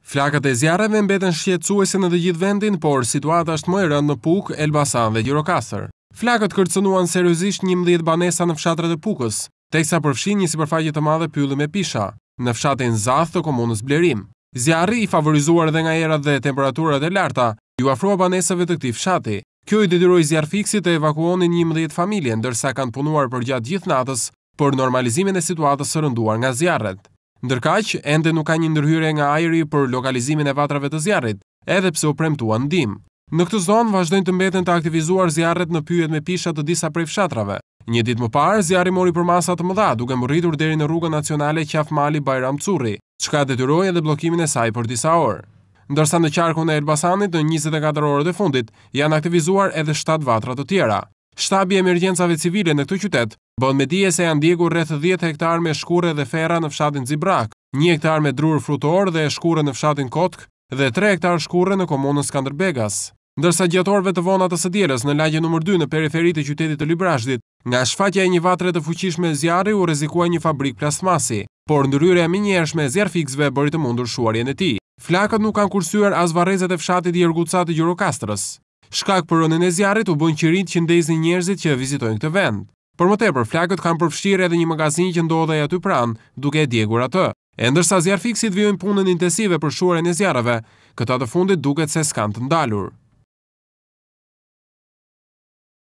Flakët e zjarreve mbeten shqetësuese në të gjithë vendin, por situata është më e rëndë në Pukë, Elbasan dhe Gjirokastër. Flakët kërcënuan seriozisht 11 banesa në fshatrat e Pukës, teksa përfshin një sipërfaqe të madhe pylle me pisha, në fshatin Zath të komunës Blerim. Zjarri, i favorizuar edhe nga erat dhe temperaturat e larta, ju afrua banesave të këtij fshati. Kjo i detyroi zjarrfiksit të evakuonin 11 familje, ndërsa kanë punuar përgjatë gjithë natës për normalizimin e situatës së rënduar nga zjarret. Ndërkaq, ende nuk ka një ndërhyrje nga ajri për lokalizimin e vatrave të zjarrit, edhe pse u premtuan ndihmë. Në këtë zonë vazhdojnë të mbeten të aktivizuar zjarret në pyjet me pisha të disa prej fshatrave. Një ditë më parë, zjarri mori përmasa të mëdha, duke mbërritur deri në rrugën nacionale Qafmali Bajram Curri, çka detyroi edhe bllokimin e saj për disa orë. Ndërsa në qarkun e Elbasanit në 24 orët e fundit janë aktivizuar edhe 7 vatra të tjera. Shtabi i emergjencave civile në këtë qytet bën me dije se janë ndjekur rreth 10 hektar me shkurre dhe ferra në fshatin Zibrak, 1 hektar me drur frutor dhe shkurre në fshatin Kotk dhe 3 hektar shkurre në komunën Skënderbegas. Ndërsa gjatë orëve të vona të së dielës në lagje nr. 2 në periferi të qytetit të Librazhdit, nga shfaqja e një vatre të fuqishme zjarri u rrezikua një fabrik plastmasi, por ndryrja e menjëhershme e zjarrfikësve bëri të mundur shuarjen e tij. Flakët nuk kanë kursyer as varrezat e fshatit Jerguca të Gjirokastrës. Shkak për rënien e zjarrit u bën qirit që ndezin njerëzit që vizitojnë këtë vend. Por më tepër, flakët kanë përfshirë edhe një magazinë që ndodhej aty pranë, duke e djegur atë. E ndërsa zjarrfikësit vijojnë punën intensive për shuarjen e zjarreve, këta të fundit duket se s'kan të ndalur.